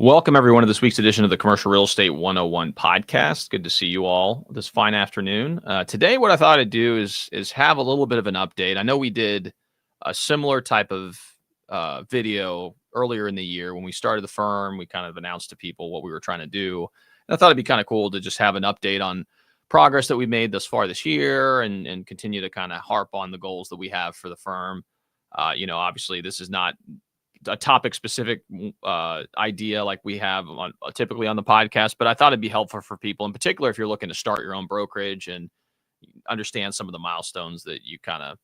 Welcome, everyone, to this week's edition of the Commercial Real Estate 101 podcast. Good to see you all this fine afternoon. Today, what I thought I'd do is have a little bit of an update. I know we did a similar type of video earlier in the year when we started the firm. We kind of announced to people what we were trying to do. And I thought it'd be kind of cool to just have an update on progress that we made thus far this year and continue to kind of harp on the goals that we have for the firm. Obviously, this is not a topic specific idea like we have typically on the podcast, but I thought it'd be helpful for people, in particular if you're looking to start your own brokerage and understand some of the milestones that you kind of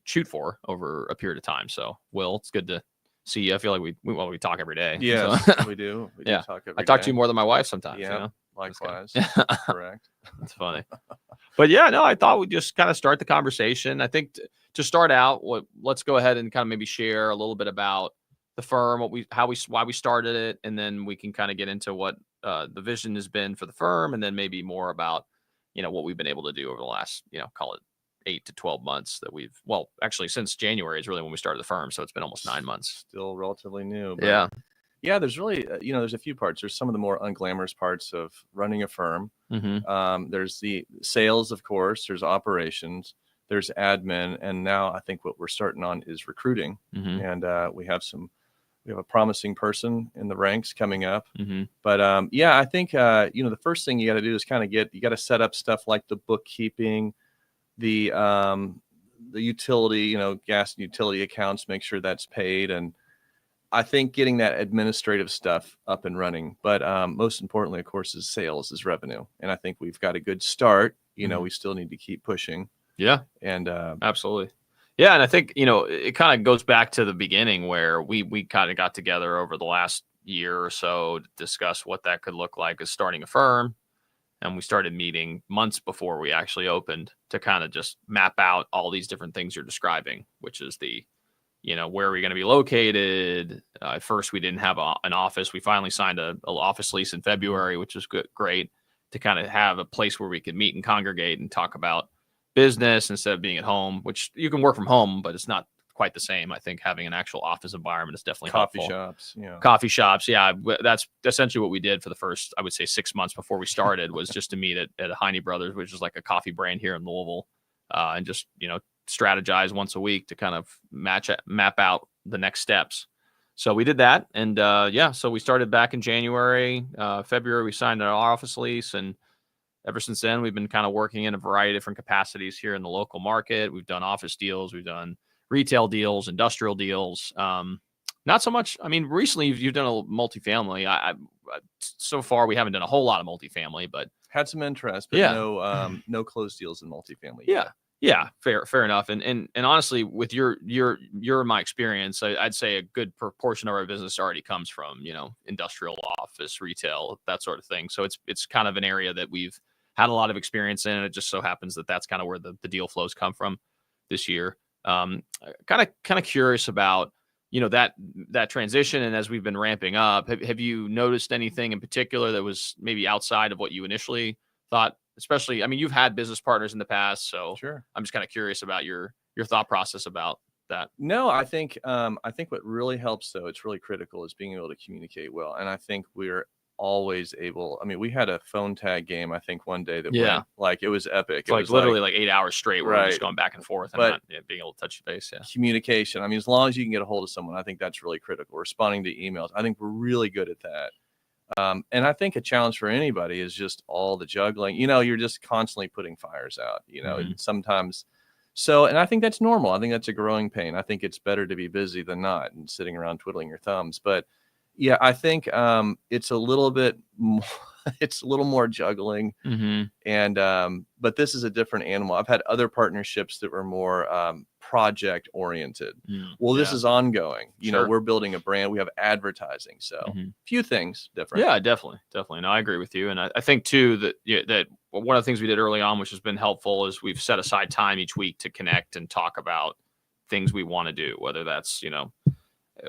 shoot for over a period of time. So, Will, it's good to see you. I feel like we talk every day. Yeah, so. we do. We yeah, talk every I talk day. to you more than my wife sometimes. Yeah, you know? likewise. Correct. That's funny. But yeah, no, I thought we'd just kind of start the conversation. I think to start out, let's go ahead and kind of maybe share a little bit about the firm, why we started it, and then we can kind of get into what the vision has been for the firm, and then maybe more about what we've been able to do over the last call it 8 to 12 months that actually since January is really when we started the firm, so it's been almost 9 months. Still relatively new. But yeah. There's really there's a few parts. There's some of the more unglamorous parts of running a firm. Mm-hmm. There's the sales, of course. There's operations. There's admin, and now I think what we're starting on is recruiting. Mm-hmm. And we have a promising person in the ranks coming up. Mm-hmm. But I think the first thing you got to do is you got to set up stuff like the bookkeeping, the utility, gas and utility accounts, make sure that's paid. And I think getting that administrative stuff up and running, but most importantly, of course, is sales, is revenue. And I think we've got a good start. Mm-hmm. We still need to keep pushing. Yeah. And absolutely. Yeah. And I think, it kind of goes back to the beginning where we kind of got together over the last year or so to discuss what that could look like as starting a firm. And we started meeting months before we actually opened to kind of just map out all these different things you're describing, which is where are we going to be located? At first, we didn't have an office. We finally signed an office lease in February, which is great to kind of have a place where we could meet and congregate and talk about business instead of being at home, which you can work from home, but it's not quite the same. I think having an actual office environment is definitely helpful. Coffee shops. Yeah. That's essentially what we did for the first, I would say 6 months before we started was just to meet at Heine Brothers, which is like a coffee brand here in Louisville, and just, strategize once a week to kind of map out the next steps. So we did that. And so we started back in January, February, we signed our office lease. And ever since then, we've been kind of working in a variety of different capacities here in the local market. We've done office deals, we've done retail deals, industrial deals. Not so much. I mean, recently you've done a multifamily. So far we haven't done a whole lot of multifamily, but had some interest, but no closed deals in multifamily. Yeah. Fair enough. And honestly, with your my experience, I'd say a good proportion of our business already comes from, industrial, office, retail, that sort of thing. So it's kind of an area that we've had a lot of experience in. And it just so happens that that's kind of where the deal flows come from this year. Kind of curious about, that transition. And as we've been ramping up, have you noticed anything in particular that was maybe outside of what you initially thought? Especially, I mean, you've had business partners in the past, so sure. I'm just kind of curious about your thought process about that. No, I think what really helps, though, it's really critical, is being able to communicate well. And I think we're always able. I mean, we had a phone tag game, I think, one day that went, like, it was epic. It was literally like 8 hours straight where we're just going back and forth and not being able to touch base. Yeah. Communication. I mean, as long as you can get a hold of someone, I think that's really critical. Responding to emails. I think we're really good at that. And I think a challenge for anybody is just all the juggling. You're just constantly putting fires out, Mm-hmm. and sometimes. So, and I think that's normal. I think that's a growing pain. I think it's better to be busy than not and sitting around twiddling your thumbs. But yeah, I think it's a little bit more, it's a little more juggling. Mm-hmm. And but this is a different animal. I've had other partnerships that were more project oriented. Well, this is ongoing. We're building a brand. We have advertising. So few things different. Yeah, definitely. No, I agree with you. And I think too that one of the things we did early on, which has been helpful, is we've set aside time each week to connect and talk about things we want to do, whether that's,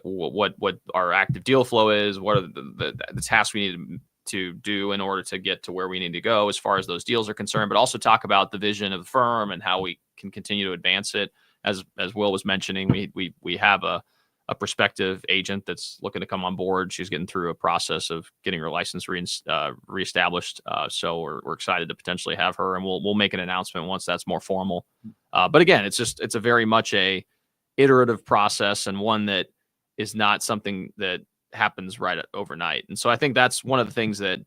what our active deal flow is, what are the tasks we need to do in order to get to where we need to go as far as those deals are concerned, but also talk about the vision of the firm and how we can continue to advance it. As Will was mentioning, we have a a prospective agent that's looking to come on board. She's getting through a process of getting her license reestablished. So we're excited to potentially have her, and we'll make an announcement once that's more formal. But again, it's a very much a iterative process, and one that is not something that happens overnight. And so I think that's one of the things that,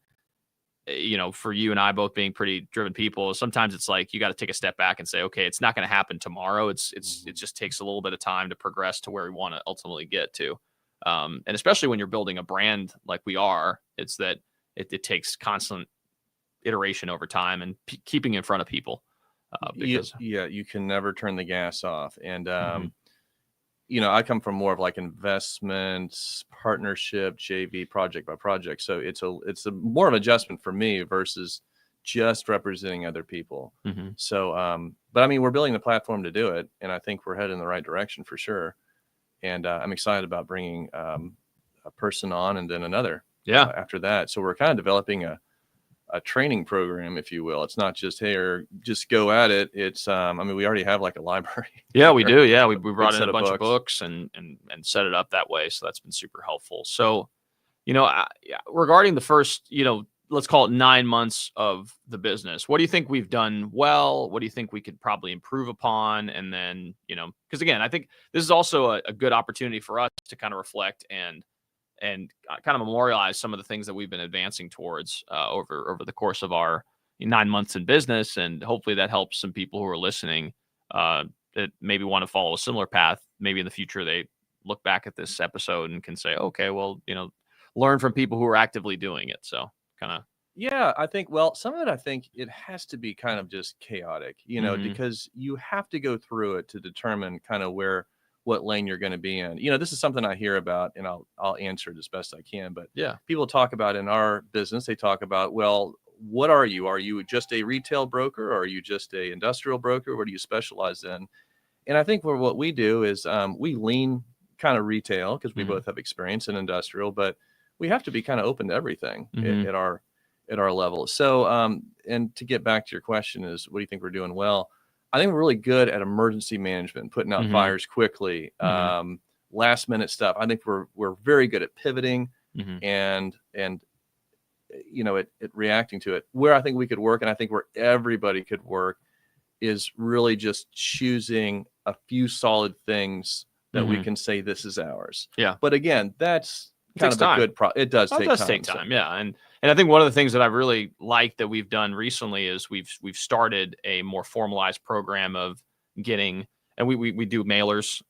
for you and I both being pretty driven people, sometimes it's like you got to take a step back and say, okay, it's not going to happen tomorrow. It just takes a little bit of time to progress to where we want to ultimately get to. And especially when you're building a brand like we are, it's that it takes constant iteration over time and keeping in front of people. Because you can never turn the gas off. And I come from more of like investments, partnership, JV, project by project. So it's a more of an adjustment for me versus just representing other people. So, but I mean, we're building the platform to do it, and I think we're headed in the right direction for sure. And I'm excited about bringing a person on and then another after that. So we're kind of developing a training program, if you will. It's not just, hey, or just go at it. It's, we already have like a library. Yeah, we do. Yeah. We brought in a bunch of books and set it up that way. So that's been super helpful. So, regarding the first, let's call it 9 months of the business, what do you think we've done well? What do you think we could probably improve upon? And then, because again, I think this is also a good opportunity for us to kind of reflect and kind of memorialize some of the things that we've been advancing towards over the course of our 9 months in business. And hopefully that helps some people who are listening that maybe want to follow a similar path. Maybe in the future, they look back at this episode and can say, okay, well, learn from people who are actively doing it. So kind of. Yeah, I think, some of it, I think it has to be kind of just chaotic, because you have to go through it to determine kind of what lane you're going to be in. This is something I hear about, and I'll answer it as best I can. But people talk about in our business, they talk about, well, what are you? Are you just a retail broker? Or are you just a industrial broker? What do you specialize in? And I think what we do is we lean kind of retail because we both have experience in industrial, but we have to be kind of open to everything at our level. So, and to get back to your question is, what do you think we're doing well? I think we're really good at emergency management, putting out fires quickly, last minute stuff. I think we're very good at pivoting and at reacting to it. Where I think we could work, and I think where everybody could work, is really just choosing a few solid things that we can say this is ours. Yeah. But again, that's kind of a good it does take time. Yeah. And I think one of the things that I've really liked that we've done recently is we've started a more formalized program of getting, and we do mailers.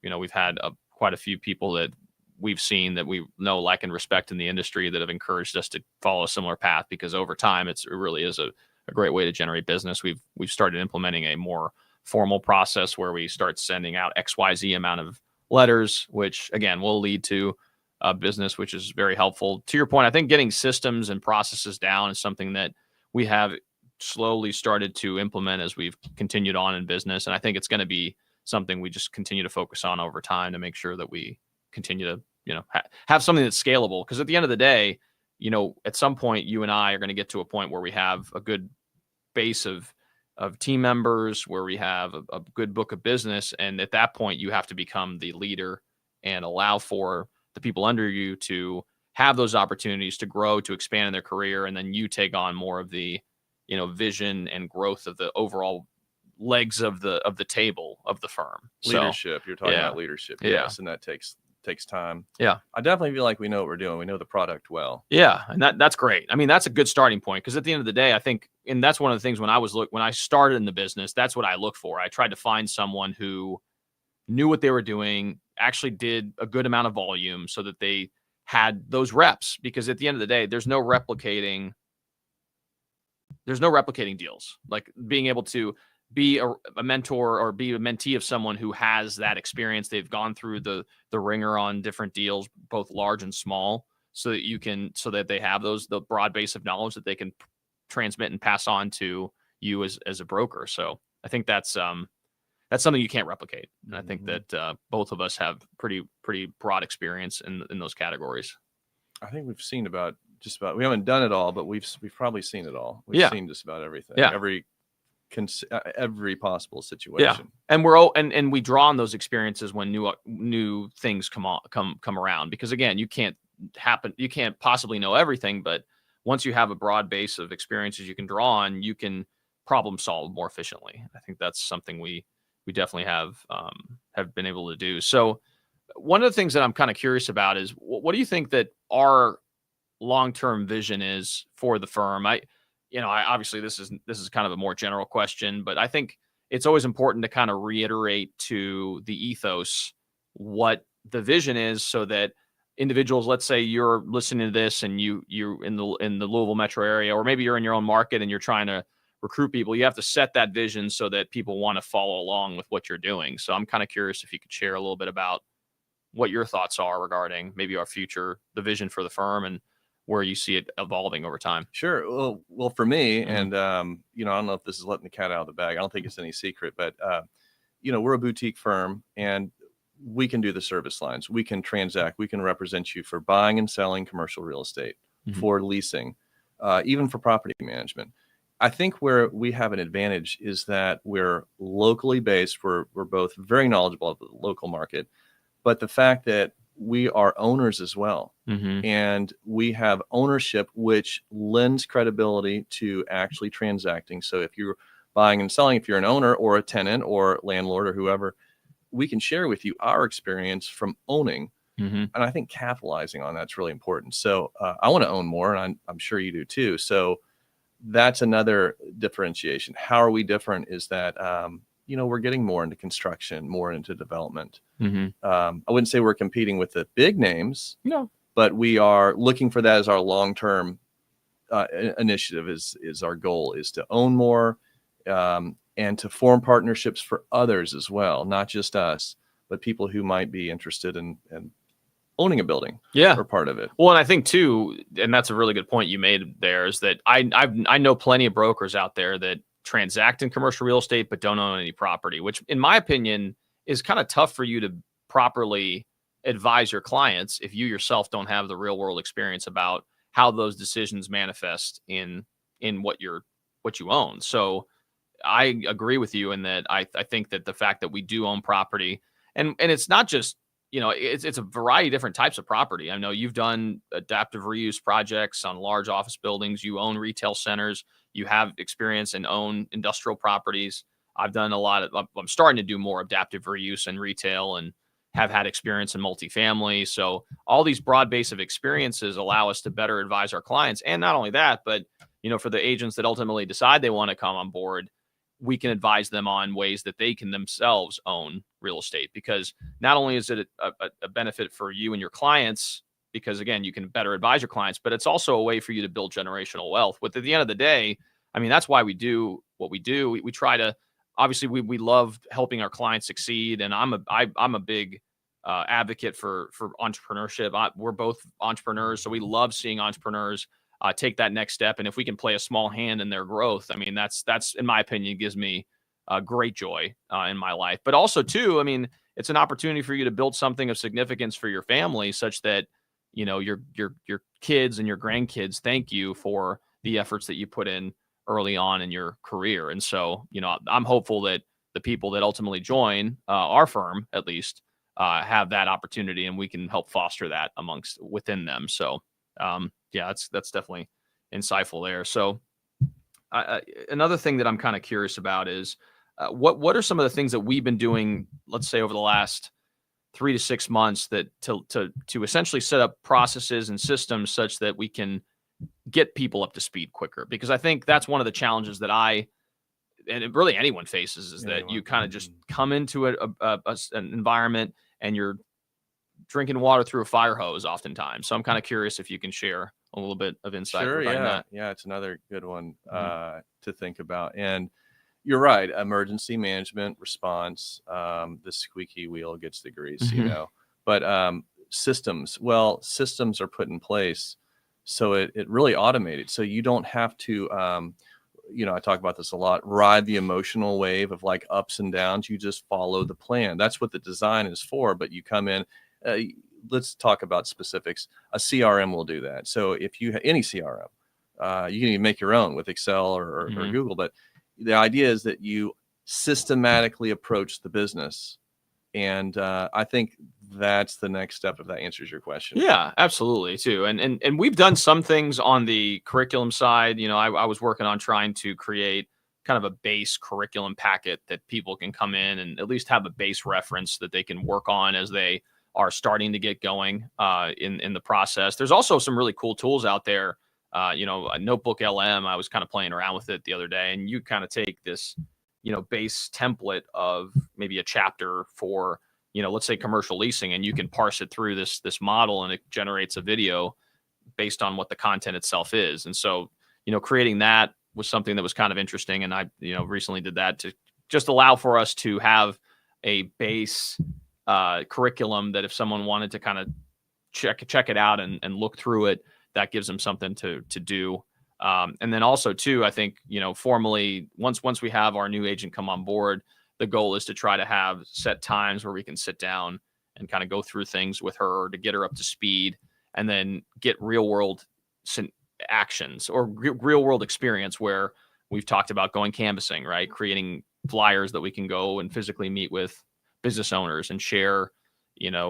We've had quite a few people that we've seen that we know, like, and respect in the industry that have encouraged us to follow a similar path, because over time it really is a great way to generate business. We've started implementing a more formal process where we start sending out XYZ amount of letters, which again will lead to business, which is very helpful. To your point, I think getting systems and processes down is something that we have slowly started to implement as we've continued on in business. And I think it's going to be something we just continue to focus on over time to make sure that we continue to, have something that's scalable. Because at the end of the day, at some point, you and I are going to get to a point where we have a good base of team members, where we have a good book of business. And at that point, you have to become the leader and allow for the people under you to have those opportunities to grow, to expand in their career. And then you take on more of the, vision and growth of the overall legs of the table of the firm. Leadership. You're talking about leadership. Yes. And that takes time. Yeah. I definitely feel like we know what we're doing. We know the product well. Yeah. And that's great. I mean, that's a good starting point, because at the end of the day, I think, and that's one of the things when I started in the business, that's what I look for. I tried to find someone who knew what they were doing, actually did a good amount of volume so that they had those reps, because at the end of the day, there's no replicating deals. Like being able to be a mentor or be a mentee of someone who has that experience. They've gone through the ringer on different deals, both large and small, so that they have the broad base of knowledge that they can transmit and pass on to you as a broker. So I think that's something you can't replicate. And I think that both of us have pretty broad experience in those categories. I think we've seen we haven't done it all, but we've probably seen it all. We've seen just about everything. Yeah. every possible Yeah. situation. And and we draw on those experiences when new things come around, because again, you can't possibly know everything, but once you have a broad base of experiences you can draw on, you can problem solve more efficiently. I think that's something we definitely have been able to do. So one of the things that I'm kind of curious about is what do you think that our long-term vision is for the firm? I obviously this is kind of a more general question, but I think it's always important to kind of reiterate to the ethos what the vision is, so that individuals, let's say you're listening to this and you're in the Louisville metro area, or maybe you're in your own market and you're trying to recruit people, you have to set that vision so that people want to follow along with what you're doing. So I'm kind of curious if you could share a little bit about what your thoughts are regarding maybe our future, the vision for the firm, and where you see it evolving over time. Sure. Well, for me, Mhm. and I don't know if this is letting the cat out of the bag. I don't think it's any secret, but we're a boutique firm, and we can do the service lines. We can transact. We can represent you for buying and selling commercial real estate, Mhm. for leasing, even for property management. I think where we have an advantage is that we're locally based. We're both very knowledgeable of the local market, but the fact that we are owners as well. Mhm. And we have ownership, which lends credibility to actually transacting. So if you're buying and selling, if you're an owner or a tenant or landlord or whoever, we can share with you our experience from owning. Mhm. And I think capitalizing on that's really important. So I want to own more, and I'm sure you do too. So that's another differentiation. How are we different is that, we're getting more into construction, more into development. Mhm. I wouldn't say we're competing with the big names, No. but we are looking for that as our long-term initiative. Is our goal is to own more, and to form partnerships for others as well, not just us, but people who might be interested in owning a building Yeah. or part of it. Well, and I think too, and that's a really good point you made there, is that I know plenty of brokers out there that transact in commercial real estate but don't own any property, which in my opinion is kind of tough for you to properly advise your clients if you yourself don't have the real world experience about how those decisions manifest in what you own. So I agree with you in that I think that the fact that we do own property, and it's not just, it's a variety of different types of property. I know you've done adaptive reuse projects on large office buildings. You own retail centers. You have experience and own industrial properties. I've done a lot of, I'm starting to do more adaptive reuse and retail, and have had experience in multifamily. So all these broad base of experiences allow us to better advise our clients. And not only that, but for the agents that ultimately decide they want to come on board, we can advise them on ways that they can themselves own real estate, because not only is it a benefit for you and your clients, because again, you can better advise your clients, but it's also a way for you to build generational wealth. But at the end of the day, I mean, that's why we do what we do. We try to, obviously we love helping our clients succeed. And I'm a big advocate for entrepreneurship. We're both entrepreneurs, so we love seeing entrepreneurs take that next step. And if we can play a small hand in their growth, I mean, that's in my opinion gives me great joy in my life. But also too, I mean, it's an opportunity for you to build something of significance for your family, such that your kids and your grandkids thank you for the efforts that you put in early on in your career. And so, I'm hopeful that the people that ultimately join our firm, at least, have that opportunity, and we can help foster that within them. So, yeah, that's definitely insightful there. So, another thing that I'm kind of curious about is what are some of the things that we've been doing, let's say over the last 3 to 6 months, that to essentially set up processes and systems such that we can get people up to speed quicker. Because I think that's one of the challenges that really anyone faces, is that you kind of just come into an environment and you're drinking water through a fire hose oftentimes. So I'm kind of curious if you can share a little bit of insight Sure, regarding that. yeah, it's another good one Mm-hmm. to think about. And you're right, emergency management response, the squeaky wheel gets the grease, Mm-hmm. But systems are put in place, so it really automated, so you don't have to, I talk about this a lot, ride the emotional wave of like ups and downs. You just follow the plan. That's what the design is for. But you come in, let's talk about specifics. A CRM will do that. So if you any CRM, you can even make your own with Excel or Mm-hmm. Google. But the idea is that you systematically approach the business. And I think that's the next step if that answers your question. Yeah, absolutely too. And we've done some things on the curriculum side. I was working on trying to create kind of a base curriculum packet that people can come in and at least have a base reference that they can work on as they are starting to get going in the process. There's also some really cool tools out there. A Notebook LM. I was kind of playing around with it the other day, and you kind of take this, base template of maybe a chapter for, let's say commercial leasing, and you can parse it through this model, and it generates a video based on what the content itself is. And so, creating that was something that was kind of interesting. And I, recently did that to just allow for us to have a base curriculum that if someone wanted to kind of check it out and look through it, that gives them something to do. And then also too, I think, formally, once we have our new agent come on board, the goal is to try to have set times where we can sit down and kind of go through things with her to get her up to speed, and then get real world actions or real world experience where we've talked about going canvassing, right? Creating flyers that we can go and physically meet with business owners and share,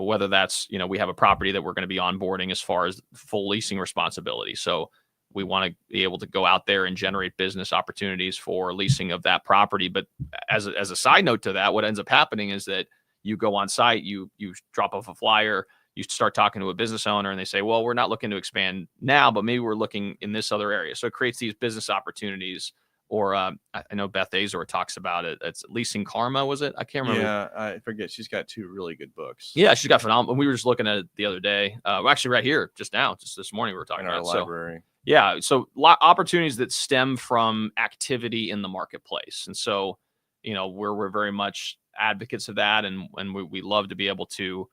whether that's, we have a property that we're going to be onboarding as far as full leasing responsibility. So we want to be able to go out there and generate business opportunities for leasing of that property. But as a side note to that, what ends up happening is that you go on site, you drop off a flyer, you start talking to a business owner, and they say, well, we're not looking to expand now, but maybe we're looking in this other area. So it creates these business opportunities. Or I know Beth Azor talks about it. It's Leasing Karma, was it? I can't remember. Yeah, I forget. She's got 2 really good books. Yeah, she's got phenomenal. We were just looking at it the other day. Actually, right here, just this morning, we were talking in our about it. library. So, yeah, so opportunities that stem from activity in the marketplace, and so we're very much advocates of that, and we love to be able to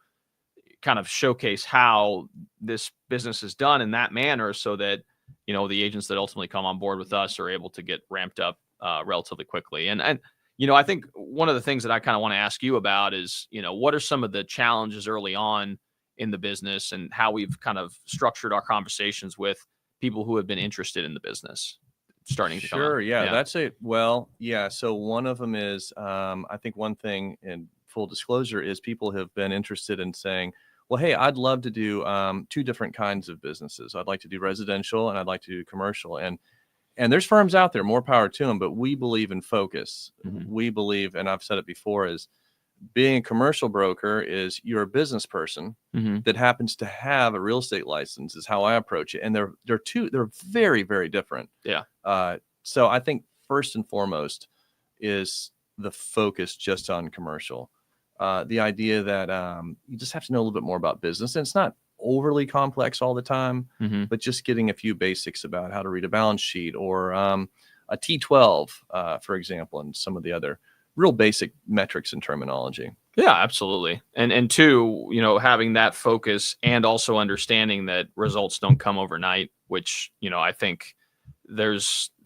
kind of showcase how this business is done in that manner, so that the agents that ultimately come on board with us are able to get ramped up relatively quickly. And I think one of the things that I kind of want to ask you about is, what are some of the challenges early on in the business, and how we've kind of structured our conversations with people who have been interested in the business starting to come Sure. out. Yeah, that's it. Well, yeah. So one of them is, I think one thing in full disclosure is people have been interested in saying, well, hey, I'd love to do 2 different kinds of businesses. I'd like to do residential and I'd like to do commercial. And there's firms out there, more power to them, but we believe in focus. Mm-hmm. We believe, and I've said it before, is being a commercial broker is you're a business person Mm-hmm. that happens to have a real estate license, is how I approach it. And they're very, very different. Yeah. So I think first and foremost is the focus just on commercial. The idea that you just have to know a little bit more about business, and it's not overly complex all the time, Mm-hmm. but just getting a few basics about how to read a balance sheet or a T12, for example, and some of the other real basic metrics and terminology. Yeah, absolutely. And 2, having that focus and also understanding that results don't come overnight, which, I think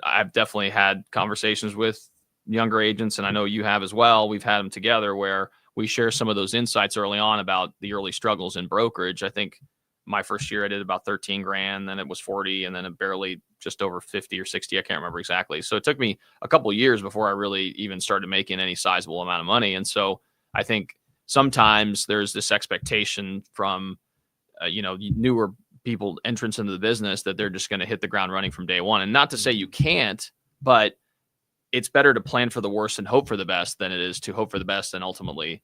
I've definitely had conversations with younger agents, and I know you have as well. We've had them together where we share some of those insights early on about the early struggles in brokerage. I think my first year I did about 13 grand, then it was 40, and then it barely just over 50 or 60. I can't remember exactly. So it took me a couple of years before I really even started making any sizable amount of money. And so I think sometimes there's this expectation from, newer people entrance into the business that they're just going to hit the ground running from day one. And not to say you can't, but it's better to plan for the worst and hope for the best than it is to hope for the best and ultimately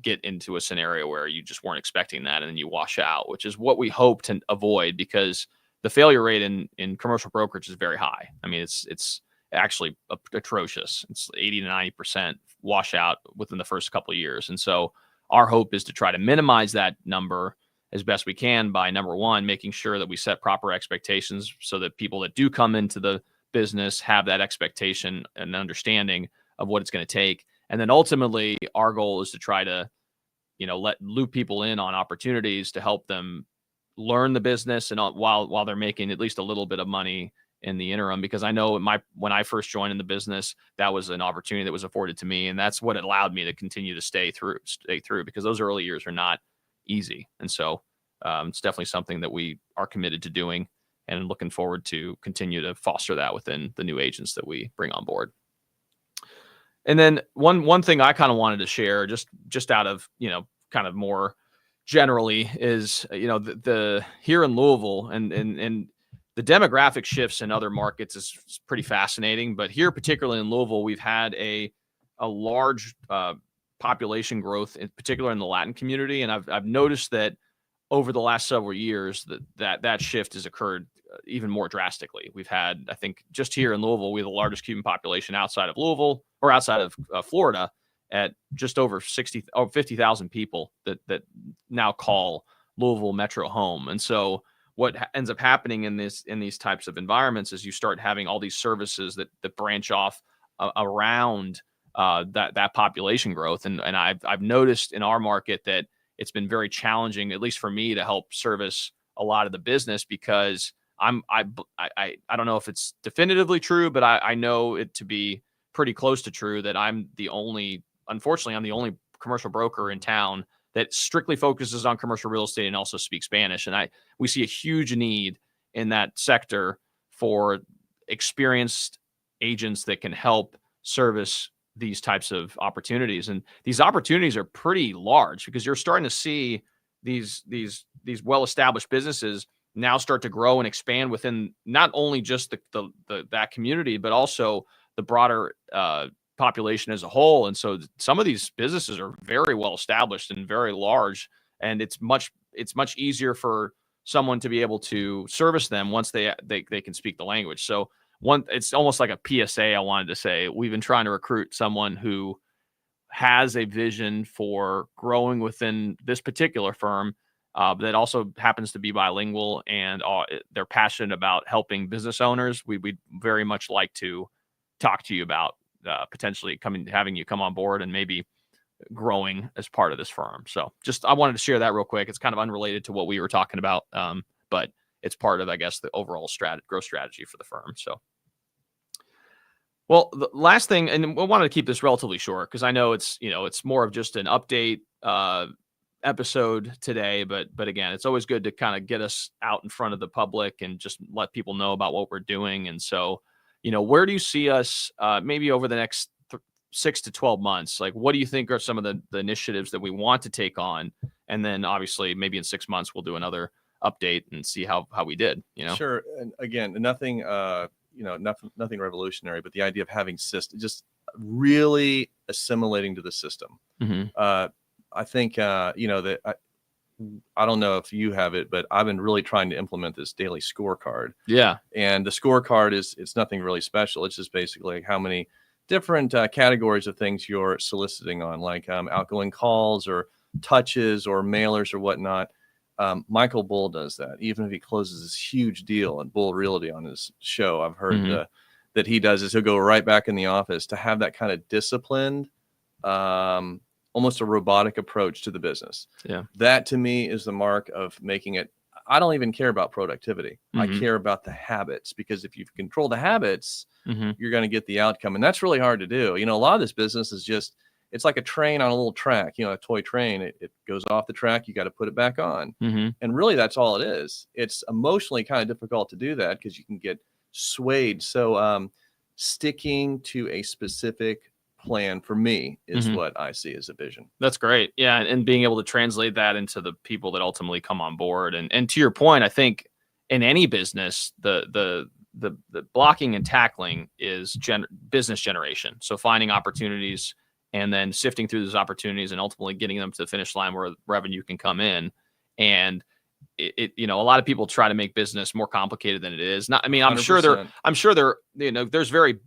get into a scenario where you just weren't expecting that and then you wash out, which is what we hope to avoid, because the failure rate in commercial brokerage is very high. I mean, it's actually atrocious. It's 80 to 90% washout within the first couple of years. And so our hope is to try to minimize that number as best we can by, number one, making sure that we set proper expectations so that people that do come into the business have that expectation and understanding of what it's going to take. And then ultimately our goal is to try to, loop people in on opportunities to help them learn the business, and while they're making at least a little bit of money in the interim. Because I know when I first joined in the business, that was an opportunity that was afforded to me, and that's what allowed me to continue to stay through, because those early years are not easy. And so it's definitely something that we are committed to doing, and looking forward to continue to foster that within the new agents that we bring on board. And then one thing I kind of wanted to share, just out of, kind of more generally, is, the here in Louisville, and the demographic shifts in other markets is pretty fascinating. But here, particularly in Louisville, we've had a large population growth, in particular in the Latin community, and I've noticed that over the last several years that shift has occurred even more drastically. We've had, I think, just here in Louisville, we have the largest Cuban population outside of Louisville, or outside of Florida, at just over 50,000 people that now call Louisville metro home. And so what ends up happening in these types of environments is you start having all these services that branch off around that population growth. And I've noticed in our market that it's been very challenging, at least for me, to help service a lot of the business, because I don't know if it's definitively true, but I know it to be pretty close to true that unfortunately, I'm the only commercial broker in town that strictly focuses on commercial real estate and also speaks Spanish. And we see a huge need in that sector for experienced agents that can help service these types of opportunities. And these opportunities are pretty large, because you're starting to see these well-established businesses now start to grow and expand within not only just that community, but also the broader population as a whole. And so some of these businesses are very well established and very large, and it's much easier for someone to be able to service them once they can speak the language. So it's almost like a PSA I wanted to say. We've been trying to recruit someone who has a vision for growing within this particular firm, that also happens to be bilingual, and they're passionate about helping business owners. We'd very much like to talk to you about potentially having you come on board and maybe growing as part of this firm. So I wanted to share that real quick. It's kind of unrelated to what we were talking about, but it's part of, I guess, the overall growth strategy for the firm. So, well, the last thing, and we wanted to keep this relatively short because I know it's more of just an update episode today, but again, it's always good to kind of get us out in front of the public and just let people know about what we're doing. And so, where do you see us maybe over the next 6 to 12 months? Like, what do you think are some of the initiatives that we want to take on? And then obviously maybe in 6 months, we'll do another update and see how we did, Sure. And again, nothing, nothing revolutionary, but the idea of having just really assimilating to the system. Mm-hmm. I think, that I don't know if you have it, but I've been really trying to implement this daily scorecard. Yeah. And the scorecard it's nothing really special. It's just basically how many different categories of things you're soliciting on, like outgoing calls or touches or mailers or whatnot. Michael Bull does that. Even if he closes this huge deal at Bull Realty on his show, I've heard that he does is he'll go right back in the office to have that kind of disciplined, almost a robotic approach to the business. Yeah. That to me is the mark of making it. I don't even care about productivity. I Mm-hmm. care about the habits, because if you control the habits, Mm-hmm. you're going to get the outcome. And that's really hard to do. A lot of this business is it's like a train on a little track, a toy train. It goes off the track. You got to put it back on. Mm-hmm. And really that's all it is. It's emotionally kind of difficult to do that because you can get swayed. So sticking to a specific plan for me is what I see as a vision. That's great. Yeah. And being able to translate that into the people that ultimately come on board. And to your point, I think in any business, the blocking and tackling is business generation. So finding opportunities and then sifting through those opportunities and ultimately getting them to the finish line where revenue can come in. And a lot of people try to make business more complicated than it is. I'm 100%. sure there, there's very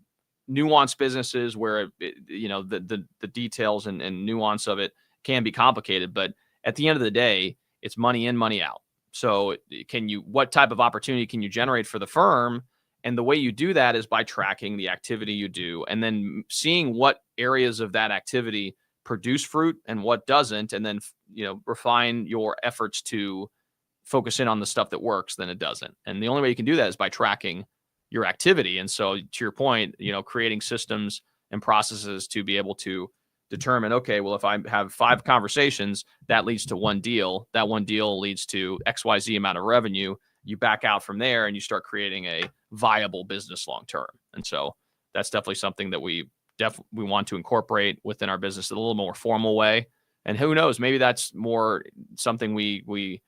nuanced businesses where the details and nuance of it can be complicated, but at the end of the day, it's money in, money out. So what type of opportunity can you generate for the firm? And the way you do that is by tracking the activity you do and then seeing what areas of that activity produce fruit and what doesn't, and then refine your efforts to focus in on the stuff that works, then it doesn't. And the only way you can do that is by tracking your activity. And so to your point, creating systems and processes to be able to determine, okay, well, if I have 5 conversations, that leads to one deal. That one deal leads to XYZ amount of revenue. You back out from there and you start creating a viable business long-term. And so that's definitely something that we we want to incorporate within our business in a little more formal way. And who knows, maybe that's more something we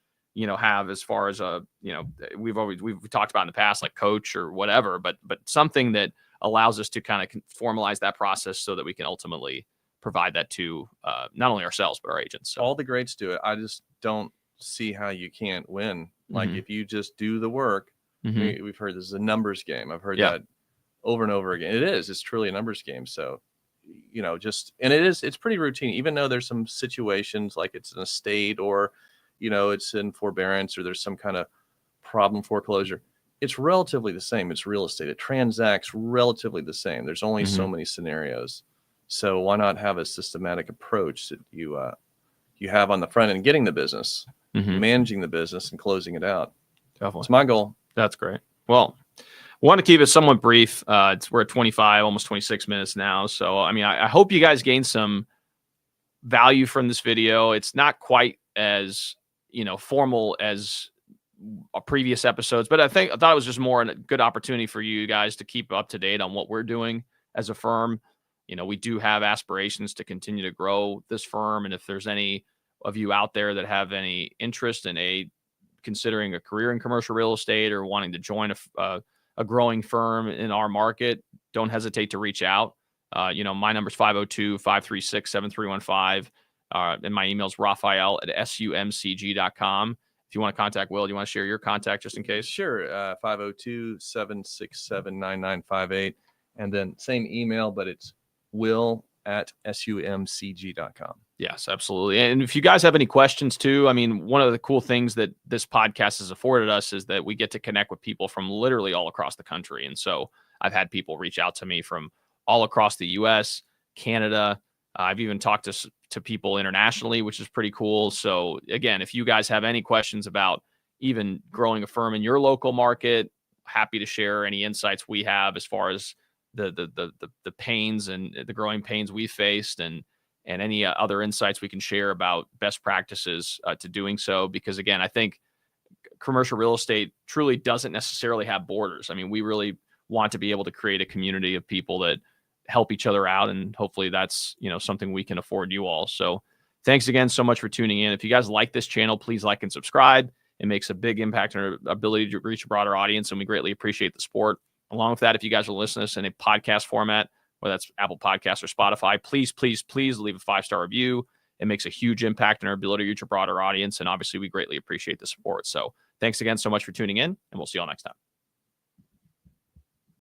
have as far as we've talked about in the past, like coach or whatever, but something that allows us to kind of formalize that process so that we can ultimately provide that to not only ourselves but our agents. So all the greats do it. I just don't see how you can't win. Like if you just do the work, we've heard this is a numbers game. I've heard that over and over again. It's truly a numbers game. So, and it's pretty routine, even though there's some situations like it's an estate or, it's in forbearance or there's some kind of problem foreclosure. It's relatively the same. It's real estate. It transacts relatively the same. There's only so many scenarios. So why not have a systematic approach that you have on the front end, getting the business, managing the business, and closing it out? Definitely. It's my goal. That's great. Well, I want to keep it somewhat brief. We're at 25, almost 26 minutes now. So, I mean, I hope you guys gained some value from this video. It's not quite as, formal as previous episodes, but I thought it was just more a good opportunity for you guys to keep up to date on what we're doing as a firm. We do have aspirations to continue to grow this firm. And if there's any of you out there that have any interest in considering a career in commercial real estate or wanting to join a growing firm in our market, don't hesitate to reach out. My number is 502-536-7315. And my email is Raphael@sumcg.com. If you want to contact Will, do you want to share your contact just in case? Sure. 502-767-9958. And then same email, but it's will@sumcg.com. Yes, absolutely. And if you guys have any questions too, I mean, one of the cool things that this podcast has afforded us is that we get to connect with people from literally all across the country. And so I've had people reach out to me from all across the US, Canada. I've even talked to people internationally, which is pretty cool. So again, if you guys have any questions about even growing a firm in your local market, happy to share any insights we have as far as the pains and the growing pains we faced and any other insights we can share about best practices to doing so. Because again, I think commercial real estate truly doesn't necessarily have borders. I mean, we really want to be able to create a community of people that help each other out. And hopefully that's, something we can afford you all. So thanks again so much for tuning in. If you guys like this channel, please like and subscribe. It makes a big impact on our ability to reach a broader audience. And we greatly appreciate the support. Along with that, if you guys are listening to this in a podcast format, whether that's Apple Podcasts or Spotify, please, please, please leave a 5-star review. It makes a huge impact on our ability to reach a broader audience. And obviously, we greatly appreciate the support. So thanks again so much for tuning in, and we'll see you all next time.